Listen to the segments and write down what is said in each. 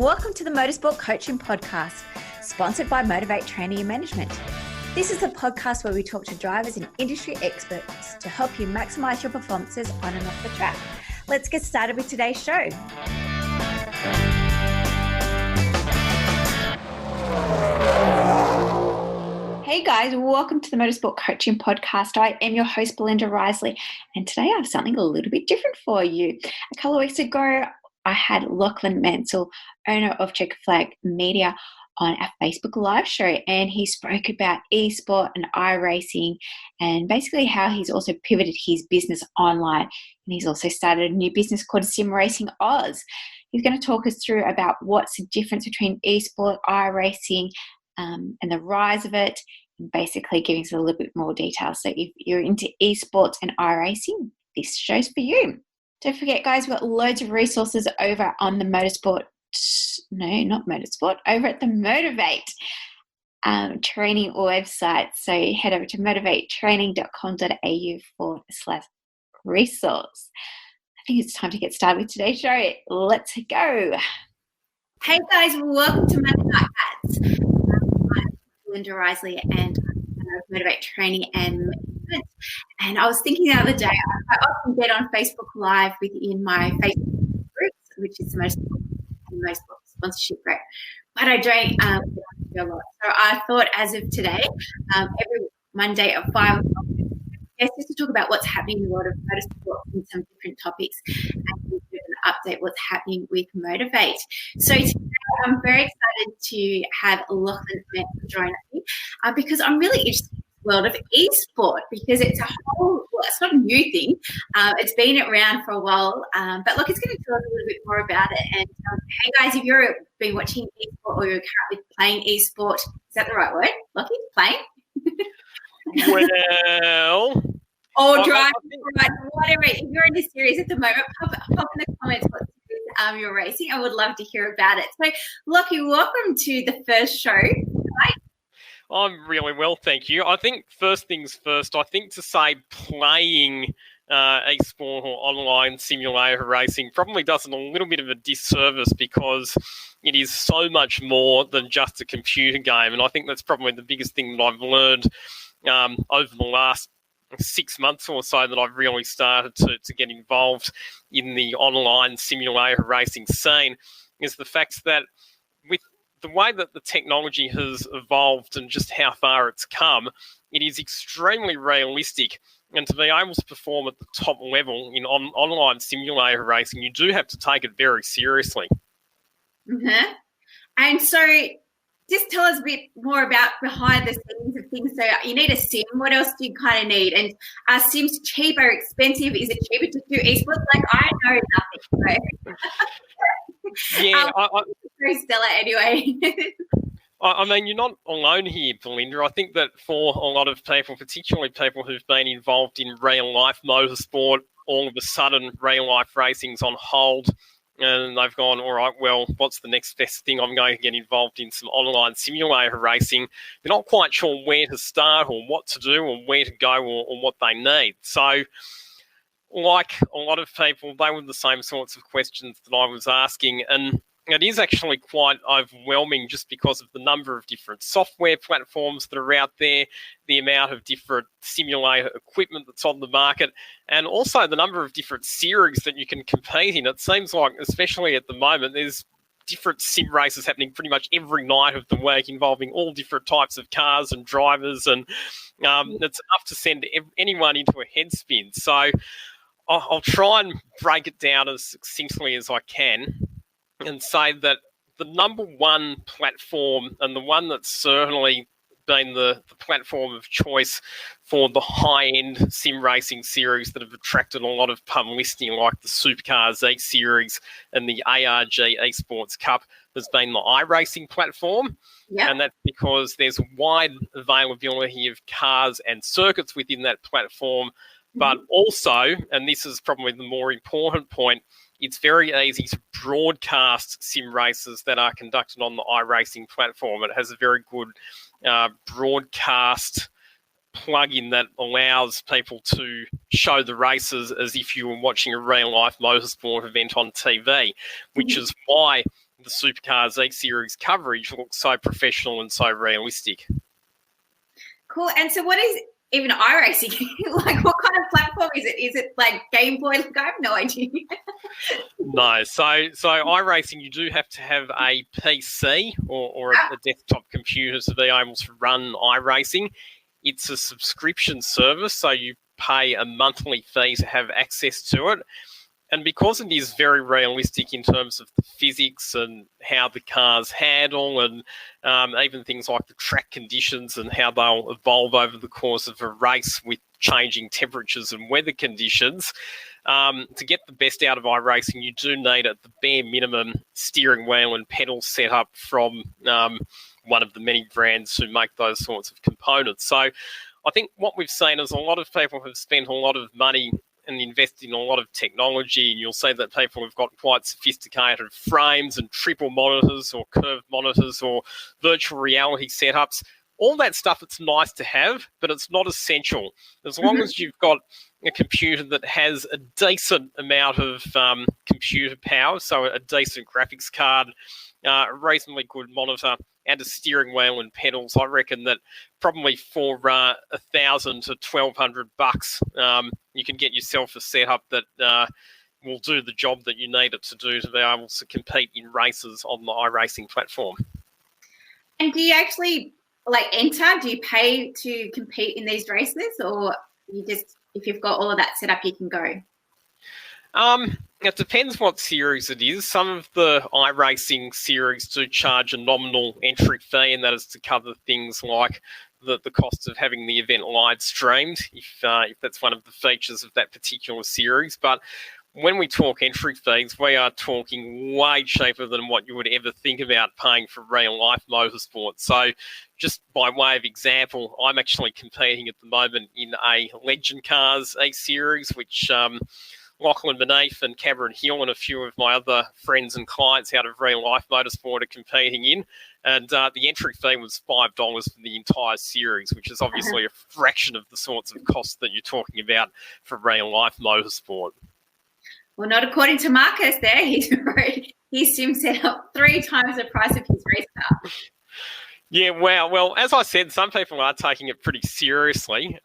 welcome to the Motorsport Coaching Podcast, sponsored by MotiV8 Training Management. This is a podcast where we talk to drivers and industry experts to help you maximize your performances on and off the track. Let's get started with today's show. Hey guys, welcome to the Motorsport Coaching Podcast. I am your host, Belinda Risley, and today I have something a little bit different for you. A couple of weeks ago, I had Lachy Mansell, owner of Checker Flag Media, on our Facebook live show, and he spoke about esport and iRacing and basically how he's also pivoted his business online, and he's also started a new business called Sim Racing Oz. He's going to talk us through about what's the difference between esport, iRacing, and the rise of it, and basically giving us a little bit more detail. So if you're into esports and iRacing, this show's for you. Don't forget, guys, we've got loads of resources over on the over at the MotiV8 training website. So head over to motivatetraining.com.au/resource. I think it's time to get started with today's show. Let's go. Hey guys, welcome to MotiV8 Hats. I'm Belinda Risley and I'm MotiV8 Training and Management. And I was thinking the other day, I often get on Facebook Live within my Facebook groups, which is the most sponsorship group, but I don't do a lot. So I thought, as of today, every Monday at 5 o'clock, just to talk about what's happening in the world of motorsport and some different topics, and give you an update what's happening with MotiV8. So today I'm very excited to have Lachy join me because I'm really interested in the world of esport, because it's it's not a new thing. It's been around for a while, but look, it's going to tell us a little bit more about it. And hey guys, if you've been watching esport or you're currently playing esport, is that the right word? Lachy, playing? Well, or driving, whatever. If you're in this series at the moment, pop in the comments what series you're racing. I would love to hear about it. So, Lachy, welcome to the first show. I'm really well, thank you. I think first things first, I think to say playing esport or online simulator racing probably does it a little bit of a disservice, because it is so much more than just a computer game. And I think that's probably the biggest thing that I've learned over the last 6 months or so, that I've really started to get involved in the online simulator racing scene, is the fact that with the way that the technology has evolved and just how far it's come, it is extremely realistic. And to be able to perform at the top level in online simulator racing, you do have to take it very seriously. Mm-hmm. And so just tell us a bit more about behind the scenes of things. So you need a sim. What else do you kind of need? And are sims cheap or expensive? Is it cheaper to do esports? Like, I know nothing. So. Yeah, Stella, anyway. I mean, you're not alone here, Belinda. I think that for a lot of people, particularly people who've been involved in real-life motorsport, all of a sudden real-life racing's on hold, and they've gone, all right, well, what's the next best thing? I'm going to get involved in some online simulator racing. They're not quite sure where to start or what to do or where to go or what they need. So, like a lot of people, they were the same sorts of questions that I was asking, and it is actually quite overwhelming just because of the number of different software platforms that are out there, the amount of different simulator equipment that's on the market, and also the number of different series that you can compete in. It seems like, especially at the moment, there's different sim races happening pretty much every night of the week, involving all different types of cars and drivers, and it's enough to send anyone into a head spin. So I'll try and break it down as succinctly as I can and say that the number one platform, and the one that's certainly been the platform of choice for the high-end sim racing series that have attracted a lot of publicity, like the Supercars E Series and the ARG Esports Cup, has been the iRacing platform. Yep. And that's because there's a wide availability of cars and circuits within that platform, but also, and this is probably the more important point, it's very easy to broadcast sim races that are conducted on the iRacing platform. It has a very good broadcast plugin that allows people to show the races as if you were watching a real-life motorsport event on TV, which is why the Supercars E-Series coverage looks so professional and so realistic. Cool. And so what is even iRacing? Like, what kind of platform is it? Is it like Game Boy? Like, I have no idea. No. So iRacing, you do have to have a PC or a desktop computer to be able to run iRacing. It's a subscription service, so you pay a monthly fee to have access to it. And because it is very realistic in terms of the physics and how the cars handle and even things like the track conditions and how they'll evolve over the course of a race with changing temperatures and weather conditions, to get the best out of iRacing, you do need at the bare minimum steering wheel and pedal setup from one of the many brands who make those sorts of components. So I think what we've seen is a lot of people have spent a lot of money and invest in a lot of technology, and you'll see that people have got quite sophisticated frames and triple monitors or curved monitors or virtual reality setups. All that stuff, it's nice to have, but it's not essential. As long as you've got a computer that has a decent amount of computer power, so a decent graphics card, a reasonably good monitor, and a steering wheel and pedals, I reckon that probably for $1,000 to $1,200, you can get yourself a setup that will do the job that you need it to do to be able to compete in races on the iRacing platform. And do you actually enter? Do you pay to compete in these races, or you just, if you've got all of that set up, you can go? It depends what series it is. Some of the iRacing series do charge a nominal entry fee, and that is to cover things like the cost of having the event live streamed, if that's one of the features of that particular series. But when we talk entry fees, we are talking way cheaper than what you would ever think about paying for real-life motorsport. So just by way of example, I'm actually competing at the moment in a Legend Cars E-Series, which Lachlan Beneath and Cameron Hill and a few of my other friends and clients out of Real Life Motorsport are competing in. And the entry fee was $5 for the entire series, which is obviously a fraction of the sorts of costs that you're talking about for Real Life Motorsport. Well, not according to Marcus there. His sim set up 3 times the price of his race car. Yeah, wow. Well, as I said, some people are taking it pretty seriously.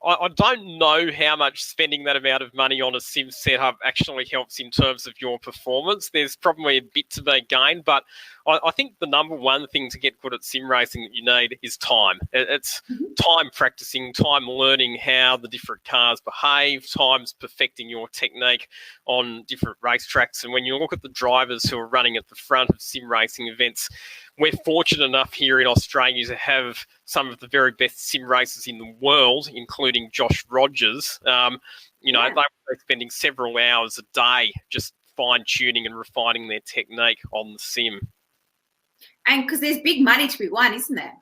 I don't know how much spending that amount of money on a sim setup actually helps in terms of your performance. There's probably a bit to be gained, but I think the number one thing to get good at sim racing that you need is time. It's time practicing, time learning how the different cars behave, times perfecting your technique on different racetracks. And when you look at the drivers who are running at the front of sim racing events, we're fortunate enough here in Australia to have some of the very best sim racers in the world, including Josh Rogers. They were spending several hours a day just fine-tuning and refining their technique on the sim. And because there's big money to be won, isn't there?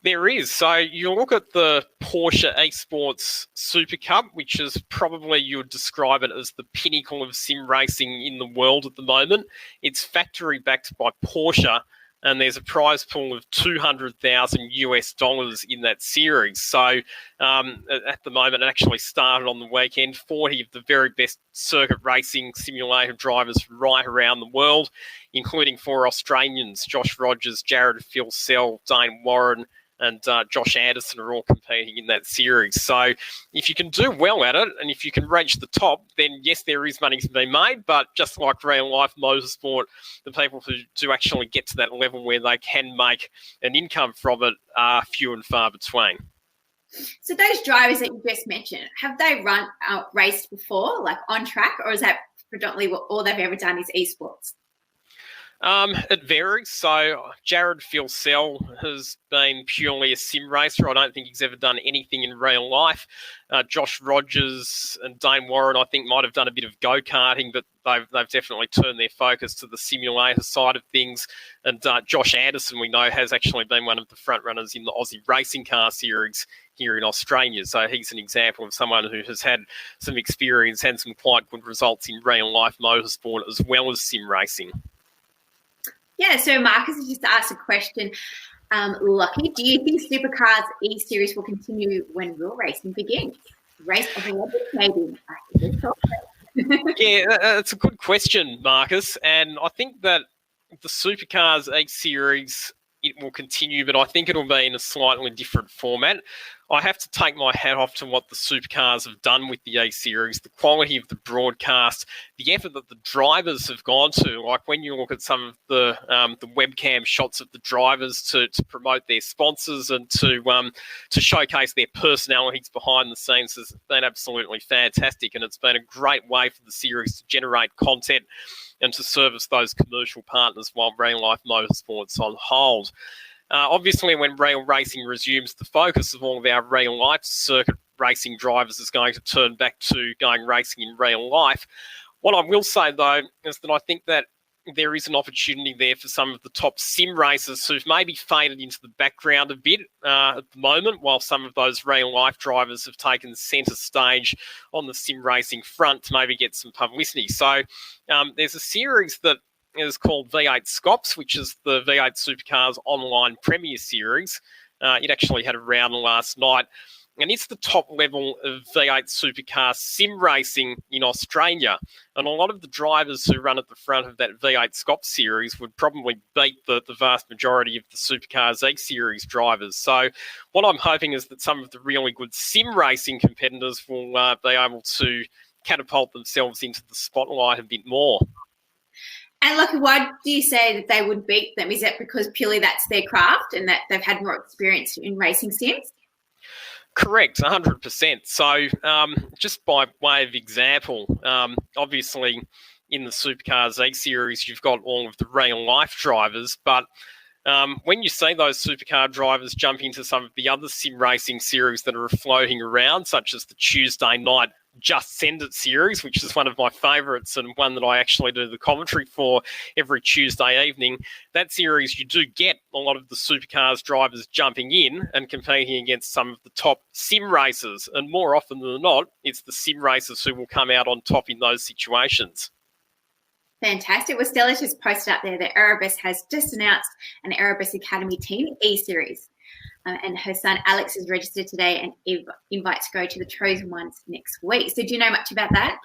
There is. So you look at the Porsche Esports Super Cup, which is probably, you would describe it as the pinnacle of sim racing in the world at the moment. It's factory backed by Porsche, and there's a prize pool of $200,000 in that series. So at the moment, it actually started on the weekend. 40 of the very best circuit racing simulator drivers from right around the world, including 4 Australians, Josh Rogers, Jared Filsell, Dane Warren, and Josh Anderson are all competing in that series. So if you can do well at it and if you can reach the top, then yes, there is money to be made. But just like real life motorsport, the people who do actually get to that level where they can make an income from it are few and far between. So those drivers that you just mentioned, have they raced before, like on track, or is that predominantly what all they've ever done is esports? It varies. So Jared Filsell has been purely a sim racer. I don't think he's ever done anything in real life. Josh Rogers and Dane Warren, I think, might have done a bit of go-karting, but they've definitely turned their focus to the simulator side of things. And Josh Anderson, we know, has actually been one of the front runners in the Aussie Racing Car Series here in Australia. So he's an example of someone who has had some experience and some quite good results in real life motorsport as well as sim racing. Yeah, so Marcus has just asked a question. Lachy, do you think Supercars E-Series will continue when real racing begins? Race of the Olympics, maybe? Yeah, that's a good question, Marcus. And I think that the Supercars E-Series, it will continue, but I think it'll be in a slightly different format. I have to take my hat off to what the Supercars have done with the E-Series, the quality of the broadcast, the effort that the drivers have gone to. Like when you look at some of the webcam shots of the drivers to promote their sponsors and to showcase their personalities behind the scenes has been absolutely fantastic, and it's been a great way for the series to generate content and to service those commercial partners while real life motorsport's on hold. Obviously, when real racing resumes, the focus of all of our real life circuit racing drivers is going to turn back to going racing in real life. What I will say, though, is that I think that there is an opportunity there for some of the top sim racers who've maybe faded into the background a bit at the moment, while some of those real life drivers have taken centre stage on the sim racing front to maybe get some publicity. So there's a series that is called V8 Scops, which is the V8 Supercars online Premier Series. It actually had a round last night, and it's the top level of V8 Supercar sim racing in Australia. And a lot of the drivers who run at the front of that V8 Scops series would probably beat the vast majority of the Supercars E-Series drivers. So what I'm hoping is that some of the really good sim racing competitors will be able to catapult themselves into the spotlight a bit more. And Lachy, why do you say that they would beat them? Is that because purely that's their craft and that they've had more experience in racing sims? Correct, 100%. So just by way of example, obviously in the Supercars E-Series, you've got all of the real-life drivers, but when you see those supercar drivers jump into some of the other sim racing series that are floating around, such as the Tuesday night Just Send It series, which is one of my favourites and one that I actually do the commentary for every Tuesday evening. That series, you do get a lot of the supercars drivers jumping in and competing against some of the top sim racers. And more often than not, it's the sim racers who will come out on top in those situations. Fantastic. Well, Stella just posted up there that Erebus has just announced an Erebus Academy Team E-Series. And her son Alex is registered today and invites to go to the Chosen Ones next week. So do you know much about that?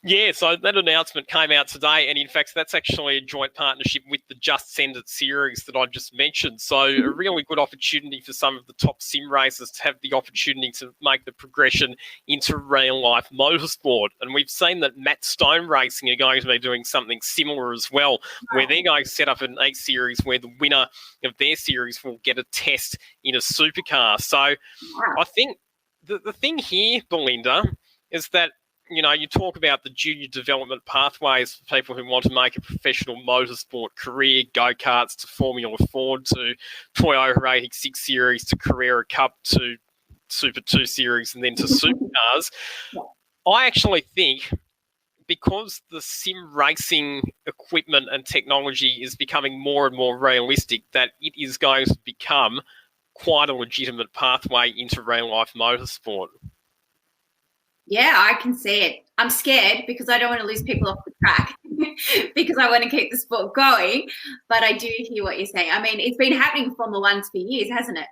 Yeah, so that announcement came out today, and in fact, that's actually a joint partnership with the Just Send It series that I just mentioned. So a really good opportunity for some of the top sim racers to have the opportunity to make the progression into real-life motorsport. And we've seen that Matt Stone Racing are going to be doing something similar as well, where they're going to set up an E-Series where the winner of their series will get a test in a supercar. So I think the thing here, Belinda, is that you know, you talk about the junior development pathways for people who want to make a professional motorsport career, go-karts to Formula 4 to Toyota 86 series to Carrera Cup to Super 2 series and then to supercars. I actually think because the sim racing equipment and technology is becoming more and more realistic, that it is going to become quite a legitimate pathway into real-life motorsport. Yeah, I can see it. I'm scared because I don't want to lose people off the track because I want to keep the sport going. But I do hear what you're saying. I mean, it's been happening in Formula 1 for years, hasn't it?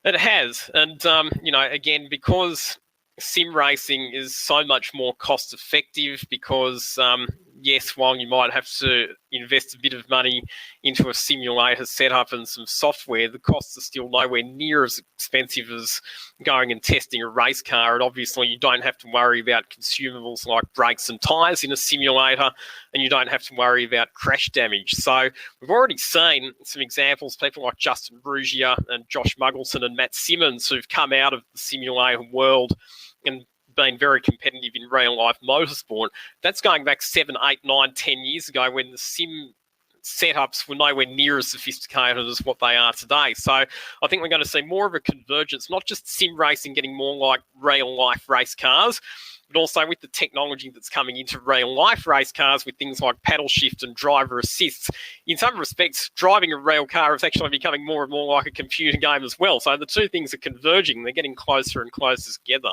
It has. And, you know, again, because sim racing is so much more cost effective because, yes, while you might have to invest a bit of money into a simulator setup and some software, the costs are still nowhere near as expensive as going and testing a race car. And obviously you don't have to worry about consumables like brakes and tyres in a simulator, and you don't have to worry about crash damage. So we've already seen some examples, people like Justin Ruggier and Josh Muggleton and Matt Simmons who've come out of the simulator world and been very competitive in real-life motorsport. That's going back 7, 8, 9, 10 years ago when the sim setups were nowhere near as sophisticated as what they are today. So I think we're going to see more of a convergence, not just sim racing getting more like real-life race cars, but also with the technology that's coming into real-life race cars with things like paddle shift and driver assists. In some respects, driving a rail car is actually becoming more and more like a computer game as well. So the two things are converging. They're getting closer and closer together.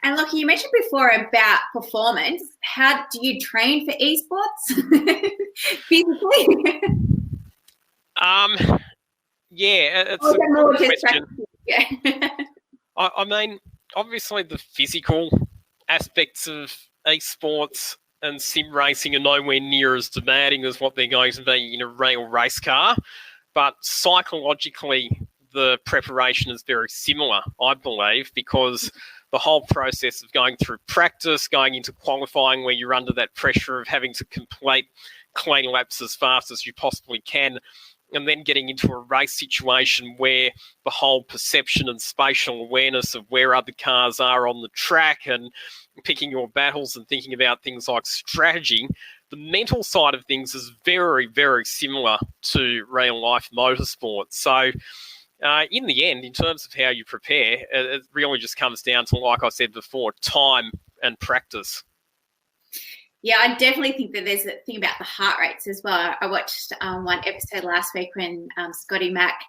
And Lachy, you mentioned before about performance. How do you train for esports physically? Yeah, it's a good question. Yeah. I mean, obviously the physical aspects of esports and sim racing are nowhere near as demanding as what they're going to be in a real race car. But psychologically, the preparation is very similar, I believe, because the whole process of going through practice, going into qualifying where you're under that pressure of having to complete clean laps as fast as you possibly can, and then getting into a race situation where the whole perception and spatial awareness of where other cars are on the track and picking your battles and thinking about things like strategy, the mental side of things is very, very similar to real-life motorsport. So in the end, in terms of how you prepare, it really just comes down to, like I said before, time and practice. Yeah, I definitely think that there's a thing about the heart rates as well. I watched one episode last week when Scotty Mack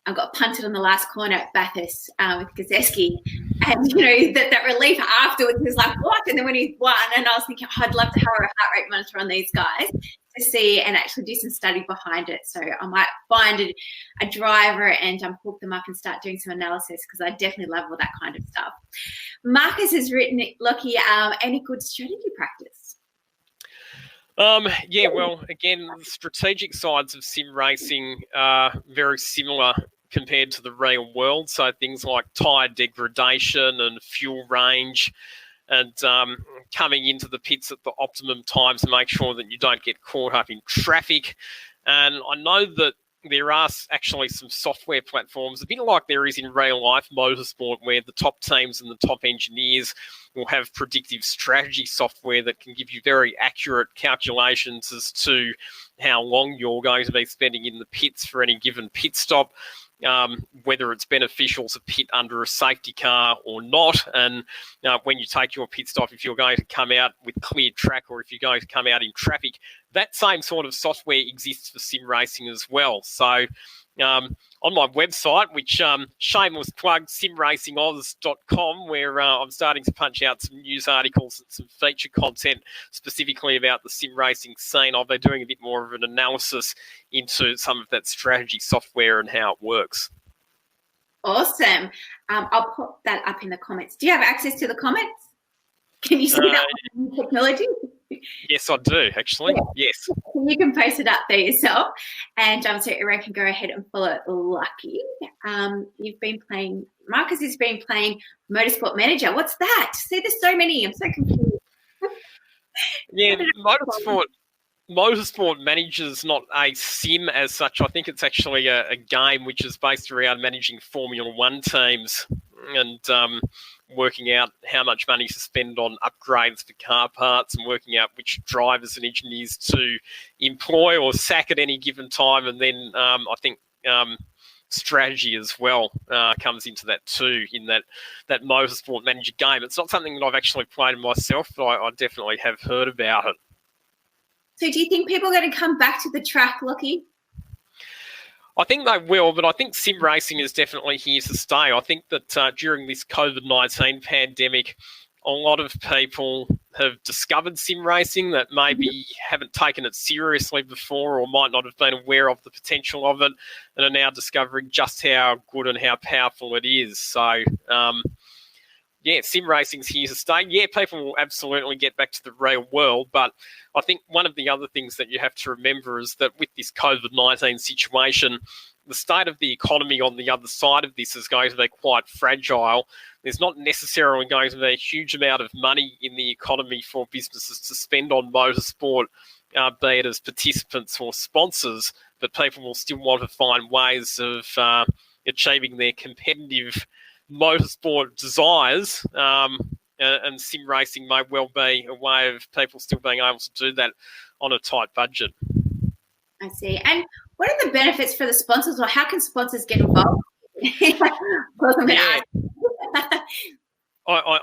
got punted on the last corner at Bathurst with Gazewski. And, that relief afterwards was like, what? And then when he won, and I was thinking, I'd love to have a heart rate monitor on these guys to see and actually do some study behind it. So I might find a driver and hook them up and start doing some analysis, because I definitely love all that kind of stuff. Marcus has written, Lachy, any good strategy practice? Well, again, the strategic sides of sim racing are very similar compared to the real world. So things like tyre degradation and fuel range, and coming into the pits at the optimum times to make sure that you don't get caught up in traffic. And I know that there are actually some software platforms, a bit like there is in real-life motorsport, where the top teams and the top engineers will have predictive strategy software that can give you very accurate calculations as to how long you're going to be spending in the pits for any given pit stop, whether it's beneficial to pit under a safety car or not, and when you take your pit stop, if you're going to come out with cleared track or if you're going to come out in traffic. That same sort of software exists for sim racing as well. So on my website, which shameless plug, simracingoz.com, where I'm starting to punch out some news articles and some feature content specifically about the sim racing scene. I'll be doing a bit more of an analysis into some of that strategy software and how it works. Awesome. I'll put that up in the comments. Do you have access to the comments? Can you see that on technology? Yes, I do, actually. Yeah. Yes. You can post it up there yourself. And so everyone can go ahead and follow Lachy. Marcus has been playing Motorsport Manager. What's that? See, there's so many. I'm so confused. Yeah, Motorsport Manager's not a sim as such. I think it's actually a game which is based around managing Formula One teams and working out how much money to spend on upgrades for car parts and working out which drivers and engineers to employ or sack at any given time. And then I think strategy as well comes into that too in that Motorsport Manager game. It's not something that I've actually played myself, but I definitely have heard about it. So do you think people are going to come back to the track, Lachy? I think they will, but I think sim racing is definitely here to stay. I think that during this COVID-19 pandemic, a lot of people have discovered sim racing that maybe haven't taken it seriously before or might not have been aware of the potential of it and are now discovering just how good and how powerful it is. So, sim racing's here to stay. Yeah, people will absolutely get back to the real world, but I think one of the other things that you have to remember is that with this COVID-19 situation, the state of the economy on the other side of this is going to be quite fragile. There's not necessarily going to be a huge amount of money in the economy for businesses to spend on motorsport, be it as participants or sponsors, but people will still want to find ways of achieving their competitive motorsport desires, and sim racing may well be a way of people still being able to do that on a tight budget. I see. And what are the benefits for the sponsors, or how can sponsors get involved? I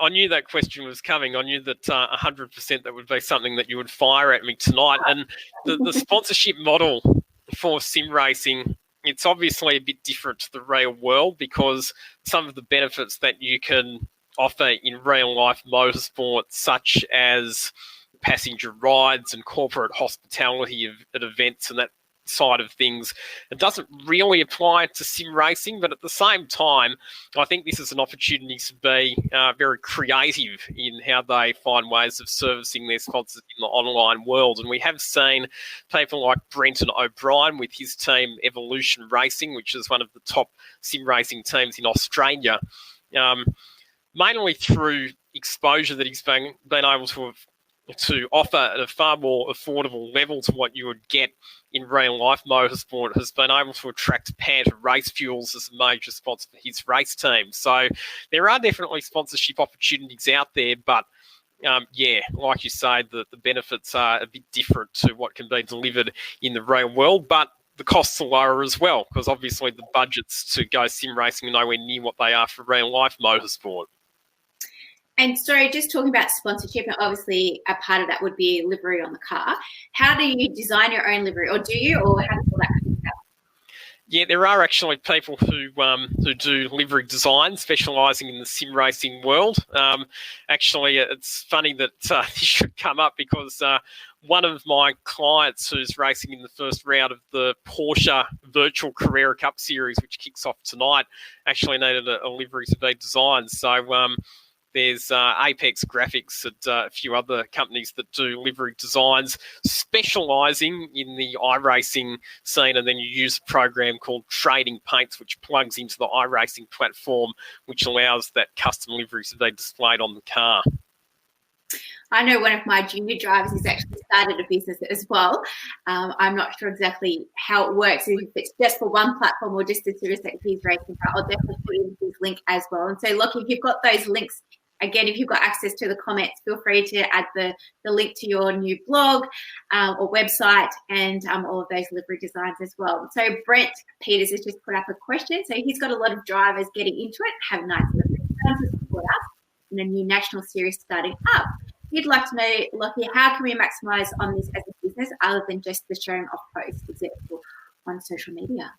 knew that question was coming. I knew that 100% that would be something that you would fire at me tonight. And the sponsorship model for sim racing, it's obviously a bit different to the real world because some of the benefits that you can offer in real-life motorsport, such as passenger rides and corporate hospitality at events and that side of things. It doesn't really apply to sim racing, but at the same time, I think this is an opportunity to be very creative in how they find ways of servicing their sponsors in the online world. And we have seen people like Brenton O'Brien with his team Evolution Racing, which is one of the top sim racing teams in Australia, mainly through exposure that he's been able to offer at a far more affordable level to what you would get in real life motorsport, has been able to attract Panther Race Fuels as a major sponsor for his race team. So there are definitely sponsorship opportunities out there, but like you say, the benefits are a bit different to what can be delivered in the real world, but the costs are lower as well, because obviously the budgets to go sim racing are nowhere near what they are for real life motorsport. And so just talking about sponsorship, and obviously a part of that would be livery on the car. How do you design your own livery, or do you, or how does all that come about? Yeah, there are actually people who do livery design, specialising in the sim racing world. Actually, it's funny that this should come up, because one of my clients who's racing in the first round of the Porsche Virtual Carrera Cup Series, which kicks off tonight, actually needed a livery to be designed. So there's Apex Graphics and a few other companies that do livery designs, specialising in the iRacing scene, and then you use a program called Trading Paints, which plugs into the iRacing platform, which allows that custom livery to be displayed on the car. I know one of my junior drivers has actually started a business as well. I'm not sure exactly how it works, if it's just for one platform or just the series that he's racing, but I'll definitely put in his link as well. And so, Lachy, if you've got those links, again, if you've got access to the comments, feel free to add the link to your new blog or website, and all of those livery designs as well. So Brent Peters has just put up a question. So he's got a lot of drivers getting into it, have nice livery designs to support us in a new national series starting up. He'd like to know, Lachy, how can we maximise on this as a business other than just the showing off posts, example, on social media?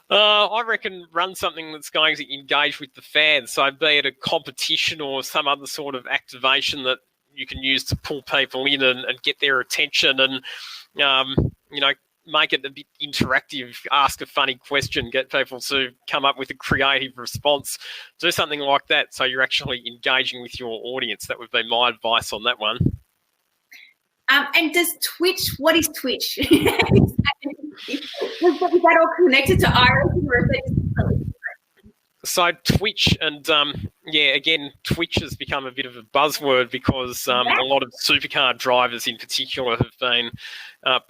I reckon run something that's going to engage with the fans. So be it a competition or some other sort of activation that you can use to pull people in and get their attention, and, make it a bit interactive, ask a funny question, get people to come up with a creative response. Do something like that so you're actually engaging with your audience. That would be my advice on that one. And does Twitch, what is Twitch? Is that all connected to iRacing, or is it just completely different? So Twitch, and again, Twitch has become a bit of a buzzword, because a lot of supercar drivers in particular have been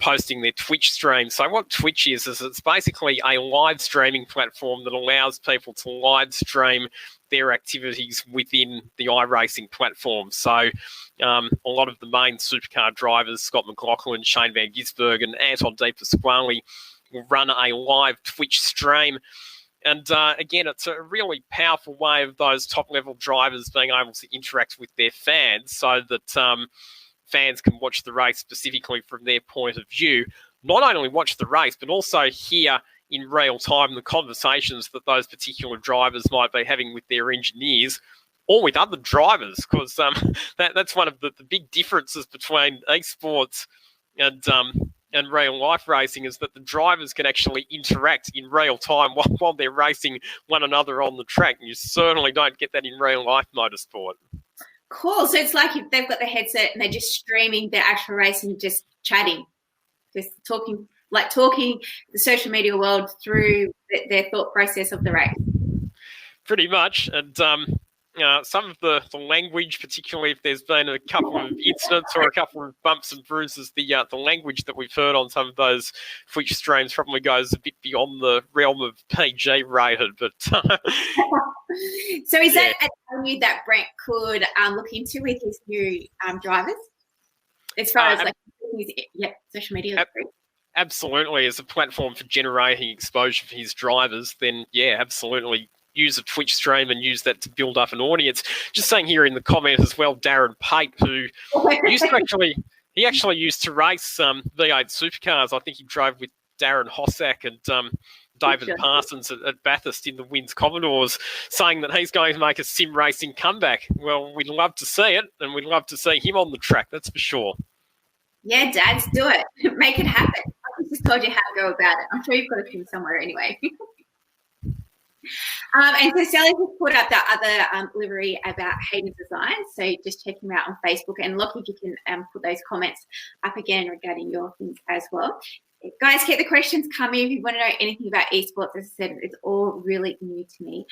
posting their Twitch streams. So what Twitch is it's basically a live streaming platform that allows people to live stream their activities within the iRacing platform. So a lot of the main supercar drivers, Scott McLaughlin, Shane Van Gisbergen and Anton De Pasquale, will run a live Twitch stream. And again, it's a really powerful way of those top-level drivers being able to interact with their fans, so that fans can watch the race specifically from their point of view. Not only watch the race, but also hear in real time the conversations that those particular drivers might be having with their engineers or with other drivers, because that's one of the big differences between esports and real life racing, is that the drivers can actually interact in real time while they're racing one another on the track. And you certainly don't get that in real life motorsport. Cool. So it's like if they've got the headset and they're just streaming their actual race and just chatting, just talking the social media world through their thought process of the race. Pretty much. And some of the language, particularly if there's been a couple of incidents or a couple of bumps and bruises, the language that we've heard on some of those Twitch streams probably goes a bit beyond the realm of PG rated. But so is that an avenue that Brent could look into with his new drivers, as far as social media? Absolutely, as a platform for generating exposure for his drivers, then absolutely use a Twitch stream and use that to build up an audience. Just saying here in the comment as well, Darren Pate, who actually used to race V8 supercars. I think he drove with Darren Hossack and David Parsons at Bathurst in the Wins Commodores, saying that he's going to make a sim racing comeback. Well, we'd love to see it, and we'd love to see him on the track, that's for sure. Yeah, dads, do it. Make it happen. just told you how to go about it. I'm sure you've got a pin somewhere anyway. And so Sally has put up that other livery about Hayden's design. So just check him out on Facebook. And Lachy, if you can put those comments up again regarding your things as well. Guys, keep the questions coming. If you want to know anything about esports, as I said, it's all really new to me.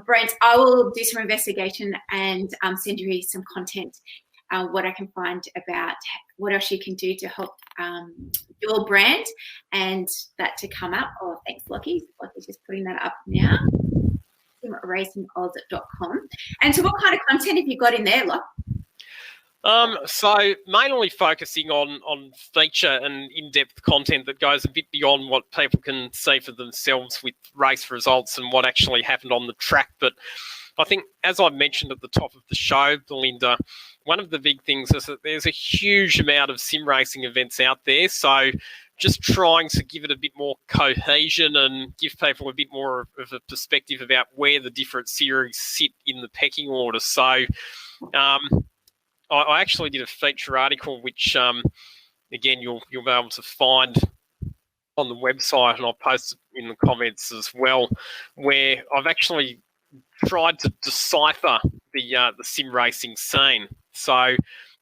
Brent, I will do some investigation and send you some content, what I can find about what else you can do to help your brand and that to come up. Oh, thanks, Lachy. Lachy's just putting that up now. RacingOz.com. And so what kind of content have you got in there, Lachy? So mainly focusing on feature and in-depth content that goes a bit beyond what people can see for themselves with race results and what actually happened on the track. But I think, as I mentioned at the top of the show, Belinda, one of the big things is that there's a huge amount of sim racing events out there. So just trying to give it a bit more cohesion and give people a bit more of a perspective about where the different series sit in the pecking order. So I actually did a feature article, which, again, you'll be able to find on the website, and I'll post it in the comments as well, where I've actually tried to decipher the sim racing scene. So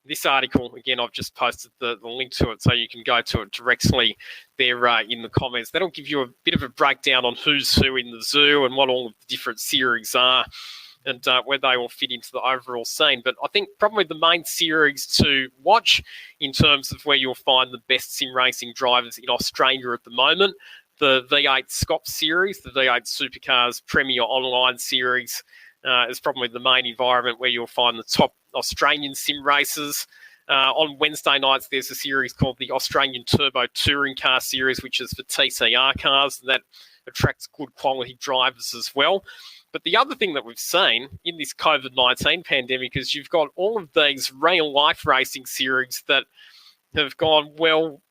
this article, again, I've just posted the link to it, so you can go to it directly there in the comments. That'll give you a bit of a breakdown on who's who in the zoo and what all of the different series are, and where they all fit into the overall scene. But I think probably the main series to watch in terms of where you'll find the best sim racing drivers in Australia at the moment, the V8 Scop series, the V8 Supercars Premier Online series is probably the main environment where you'll find the top Australian sim races. On Wednesday nights, there's a series called the Australian Turbo Touring Car Series, which is for TCR cars, and that attracts good quality drivers as well. But the other thing that we've seen in this COVID-19 pandemic is you've got all of these real-life racing series that have gone, well,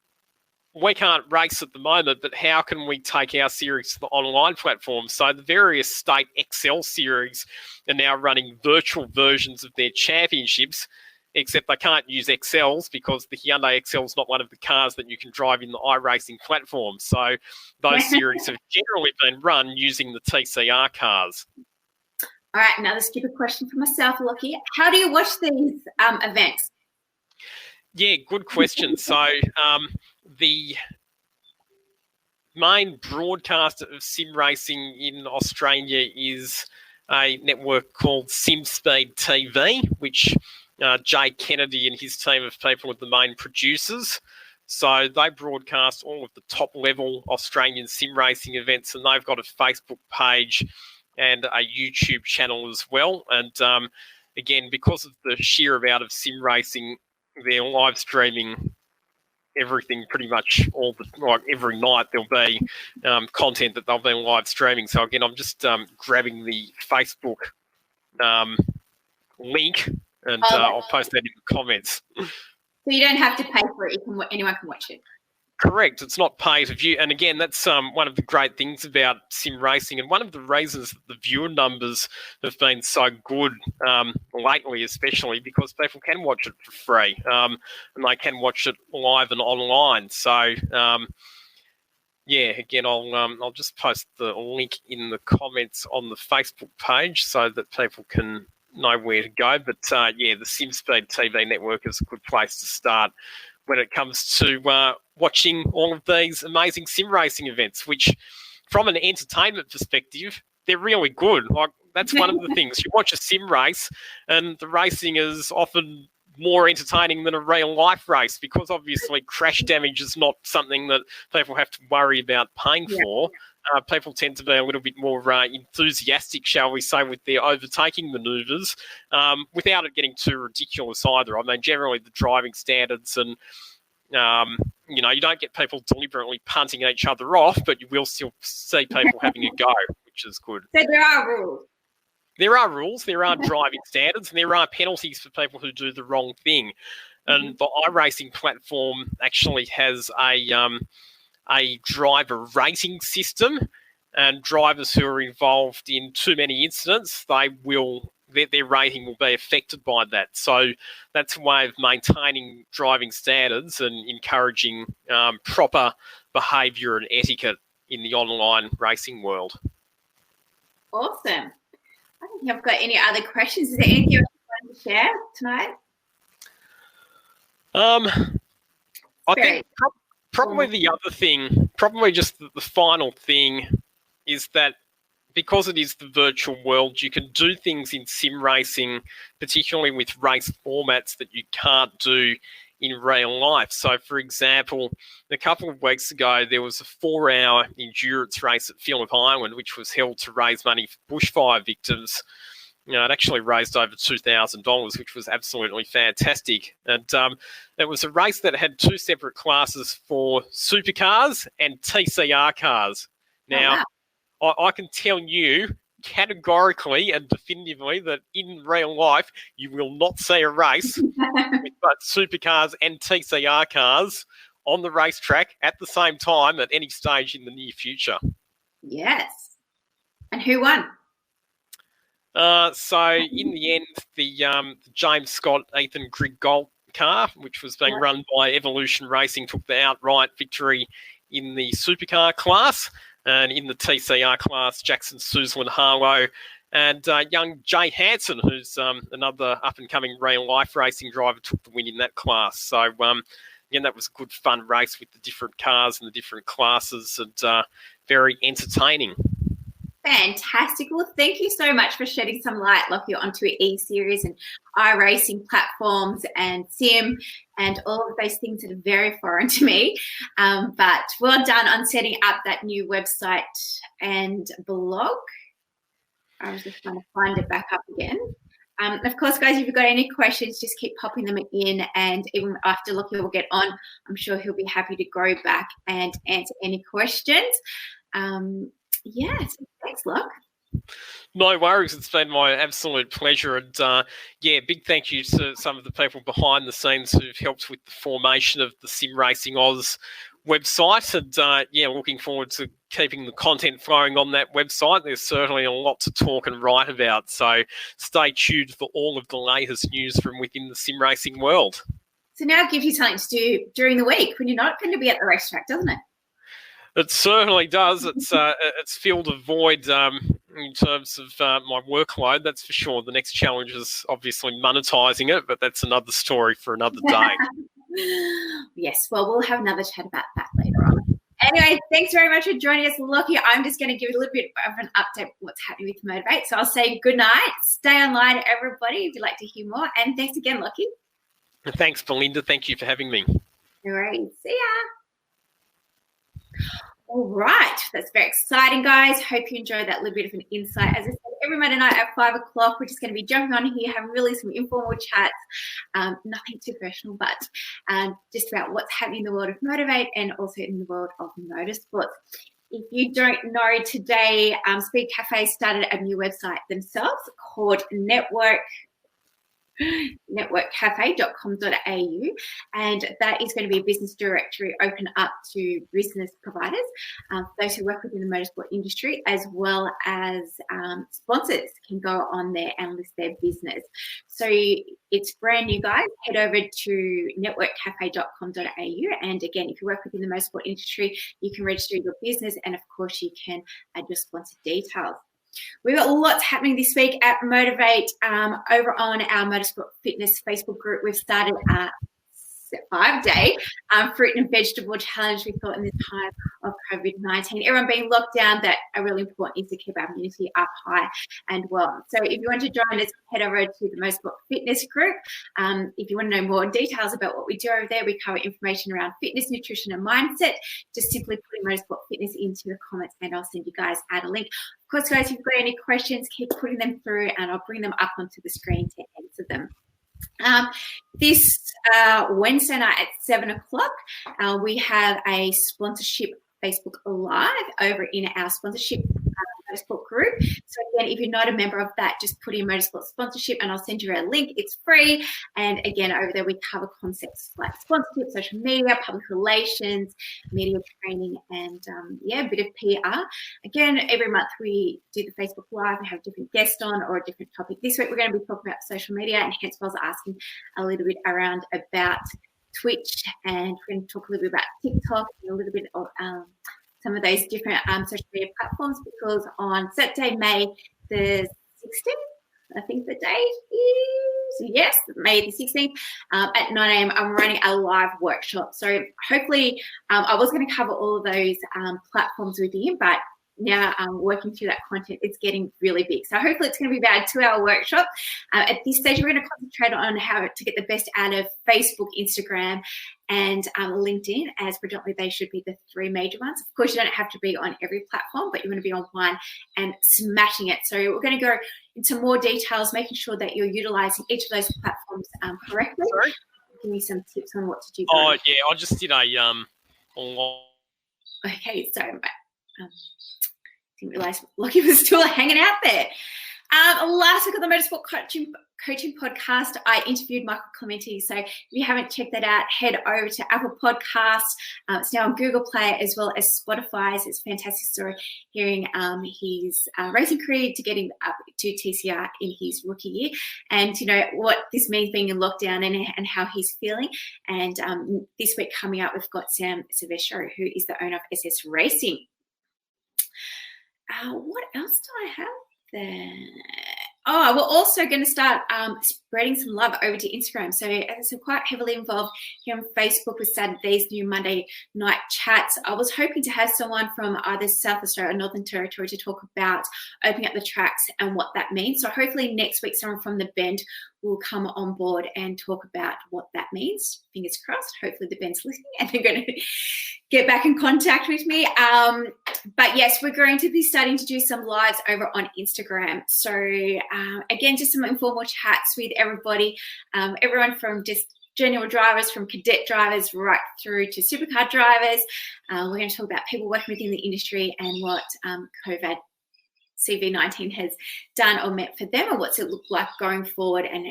we can't race at the moment, but how can we take our series to the online platform? So the various state XL series are now running virtual versions of their championships, except they can't use XLs because the Hyundai XL is not one of the cars that you can drive in the iRacing platform. So those series have generally been run using the TCR cars. All right, another stupid question for myself, Lachy. How do you watch these events? Yeah, good question. So the main broadcaster of sim racing in Australia is a network called SimSpeed TV, which Jay Kennedy and his team of people are the main producers. So they broadcast all of the top-level Australian sim racing events, and they've got a Facebook page and a YouTube channel as well. And again, because of the sheer amount of sim racing, they're live streaming everything pretty much every night. There'll be content that they'll be live streaming. So again, I'm just grabbing the Facebook link, and I'll post that in the comments. So you don't have to pay for it. Anyone can watch it. Correct. It's not pay to view. And again, that's one of the great things about sim racing, and one of the reasons that the viewer numbers have been so good lately, especially because people can watch it for free, and they can watch it live and online. So, yeah, again, I'll just post the link in the comments on the Facebook page so that people can know where to go. But, yeah, the SimSpeed TV network is a good place to start when it comes to watching all of these amazing sim racing events, which from an entertainment perspective, they're really good. Like, that's one of the things. You watch a sim race and the racing is often more entertaining than a real life race, because obviously crash damage is not something that people have to worry about paying for. People tend to be a little bit more enthusiastic, shall we say, with their overtaking manoeuvres, without it getting too ridiculous either. I mean, generally the driving standards and, you don't get people deliberately punting each other off, but you will still see people having a go, which is good. So there are rules. There are rules, there are driving standards, and there are penalties for people who do the wrong thing. And the iRacing platform actually has a driver rating system, and drivers who are involved in too many incidents, they will their rating will be affected by that. So that's a way of maintaining driving standards and encouraging proper behaviour and etiquette in the online racing world. Awesome. I don't think I've got any other questions. Is there anything else you want to share tonight? I think probably the other thing, probably just the final thing, is that because it is the virtual world, you can do things in sim racing, particularly with race formats that you can't do in real life. So, for example, a couple of weeks ago, there was a 4-hour endurance race at Phillip Island, which was held to raise money for bushfire victims. You know, it actually raised over $2,000, which was absolutely fantastic. And it was a race that had 2 separate classes for supercars and TCR cars. Now, I can tell you categorically and definitively that in real life, you will not see a race with both supercars and TCR cars on the racetrack at the same time at any stage in the near future. Yes. And who won? So in the end, the James Scott Ethan Grigg Gold car, which was being run by Evolution Racing, took the outright victory in the supercar class. And in the TCR class, Jackson Suzlin Harlow and young Jay Hansen, who's another up-and-coming real-life racing driver, took the win in that class. So, again, that was a good, fun race with the different cars and the different classes, and very entertaining. Fantastic. Well, thank you so much for shedding some light, Lachy, onto E-Series and iRacing platforms and sim and all of those things that are very foreign to me. But well done on setting up that new website and blog. I was just trying to find it back up again. Of course, guys, if you've got any questions, just keep popping them in, and even after Lachy will get on, I'm sure he'll be happy to go back and answer any questions. Yes, thanks, Locke. No worries. It's been my absolute pleasure. And, big thank you to some of the people behind the scenes who've helped with the formation of the Sim Racing Oz website. And, looking forward to keeping the content flowing on that website. There's certainly a lot to talk and write about. So stay tuned for all of the latest news from within the sim racing world. So now it gives you something to do during the week when you're not going to be at the racetrack, doesn't it? It certainly does. It's filled a void in terms of my workload, that's for sure. The next challenge is obviously monetizing it, but that's another story for another day. Yes, well, we'll have another chat about that later on. Anyway, thanks very much for joining us, Lachy. I'm just going to give it a little bit of an update of what's happening with MotiV8. So I'll say good night. Stay online, everybody, if you'd like to hear more. And thanks again, Lachy. Thanks, Belinda. Thank you for having me. No worries. See ya. All right, that's very exciting, guys. Hope you enjoyed that little bit of an insight. As I said, every Monday night at 5 o'clock, we're just going to be jumping on here, having really some informal chats, nothing too professional, but just about what's happening in the world of MotiV8 and also in the world of motorsports. If you don't know, today Speed Cafe started a new website themselves called networkcafe.com.au, and that is going to be a business directory open up to business providers, those who work within the motorsport industry, as well as sponsors can go on there and list their business. So it's brand new, guys. Head over to networkcafe.com.au, and again, if you work within the motorsport industry, you can register your business, and of course you can add your sponsor details. We've got lots happening this week at MotiV8 over on our Motorsport Fitness Facebook group. We've started a 5-day fruit and vegetable challenge. We thought in this time of COVID-19, everyone being locked down, that are really important is to keep our immunity up high and well. So if you want to join us, head over to the Motorsport Fitness group. If you want to know more details about what we do over there, we cover information around fitness, nutrition and mindset. Just simply putting Motorsport Fitness into the comments and I'll send you guys out a link. Of course, guys, if you've got any questions, keep putting them through and I'll bring them up onto the screen to answer them. This Wednesday night at 7 o'clock, we have a sponsorship Facebook Live over in our sponsorship Motorsport group. So again, if you're not a member of that, just put in Motorsport sponsorship and I'll send you a link. It's free. And again, over there we cover concepts like sponsorship, social media, public relations, media training, and a bit of PR. Again, every month we do the Facebook Live. We have a different guest on or a different topic. This week we're going to be talking about social media, and hence I was asking a little bit around about Twitch, and we're going to talk a little bit about TikTok and a little bit of some of those different social media platforms, because on Saturday, May the 16th, I think the date is, yes, May the 16th, at 9 a.m. I'm running a live workshop. So hopefully I was going to cover all of those platforms with you, but now working through that content, it's getting really big. So hopefully it's going to be about a 2-hour workshop. At this stage, we're going to concentrate on how to get the best out of Facebook, Instagram, and LinkedIn, as predominantly they should be the 3 major ones. Of course, you don't have to be on every platform, but you want to be on one and smashing it. So we're going to go into more details, making sure that you're utilizing each of those platforms correctly. Sorry? Give me some tips on what to do. Oh, yeah, I just did a online. Okay, sorry, didn't realise Lachy was still hanging out there. Last week on the Motorsport Coaching Podcast, I interviewed Michael Clementi. So if you haven't checked that out, head over to Apple Podcasts. It's now on Google Play as well as Spotify. So it's a fantastic story hearing his racing career to getting up to TCR in his rookie year, and what this means being in lockdown and how he's feeling. And this week coming up, we've got Sam Silvestro, who is the owner of SS Racing. What else do I have there? Oh, we're also going to start spreading some love over to Instagram. So as I said, quite heavily involved here on Facebook with Saturday's new Monday night chats. I was hoping to have someone from either South Australia or Northern Territory to talk about opening up the tracks and what that means. So hopefully next week someone from the Bend will come on board and talk about what that means. Fingers crossed. Hopefully the Bend's listening and they're going to get back in contact with me. But yes, we're going to be starting to do some lives over on Instagram. So again, just some informal chats with everybody, everyone from just general drivers, from cadet drivers right through to supercar drivers. We're going to talk about people working within the industry and what COVID CV-19 has done or meant for them, and what's it look like going forward, and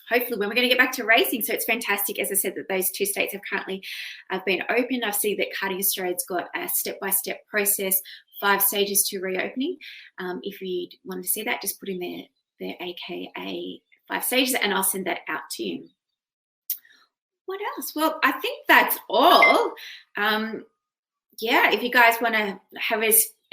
hopefully when we're going to get back to racing. So it's fantastic, as I said, that those 2 states have currently been open. I see that Karting Australia's got a step-by-step process, 5 stages to reopening. If you want to see that, just put in their AKA 5 stages and I'll send that out to you. What else? Well, I think that's all. If you guys want to have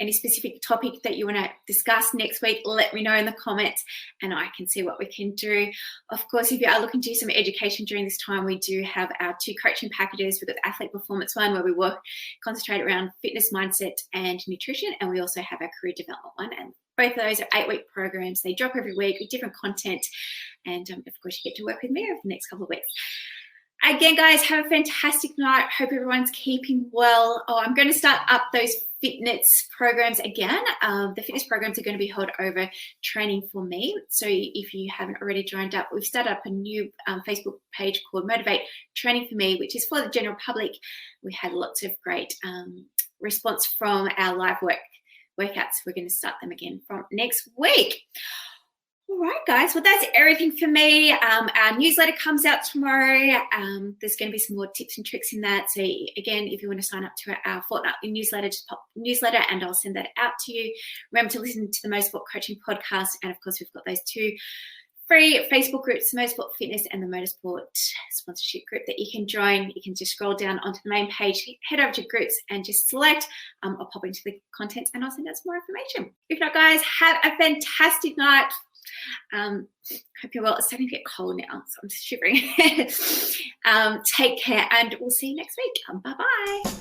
any specific topic that you want to discuss next week, let me know in the comments and I can see what we can do. Of course, if you are looking to do some education during this time, we do have our 2 coaching packages. We've got the Athlete Performance one where we concentrate around fitness, mindset and nutrition, and we also have our career development one, and both of those are 8-week programs. They drop every week with different content, and of course you get to work with me over the next couple of weeks. Again, guys, have a fantastic night. Hope everyone's keeping well. I'm going to start up those fitness programs again. The fitness programs are going to be held over Training for Me. So if you haven't already joined up, we've started up a new Facebook page called MotiV8 Training for Me, which is for the general public. We had lots of great response from our live workouts. We're going to start them again from next week. All right, guys. Well, that's everything for me. Our newsletter comes out tomorrow. There's going to be some more tips and tricks in that. So, again, if you want to sign up to our fortnightly newsletter, just pop newsletter and I'll send that out to you. Remember to listen to the Motorsport Coaching Podcast. And, of course, we've got those 2 free Facebook groups, Motorsport Fitness and the Motorsport Sponsorship group that you can join. You can just scroll down onto the main page, head over to groups and just select. I'll pop into the content and I'll send out some more information. If not, guys, have a fantastic night. Hope you're well. It's starting to get cold now, so I'm shivering. Take care and we'll see you next week. Bye-bye.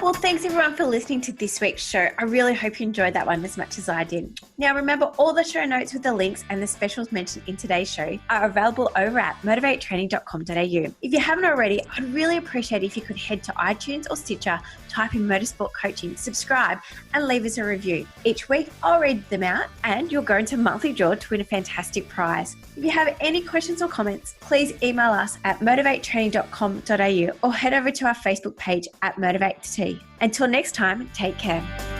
Well, thanks everyone for listening to this week's show. I really hope you enjoyed that one as much as I did. Now, remember, all the show notes with the links and the specials mentioned in today's show are available over at MotiV8Training.com.au. If you haven't already, I'd really appreciate it if you could head to iTunes or Stitcher, type in Motorsport Coaching, subscribe, and leave us a review. Each week, I'll read them out and you'll go into monthly draw to win a fantastic prize. If you have any questions or comments, please email us at MotiV8Training.com.au or head over to our Facebook page at MotiV8T. Until next time, take care.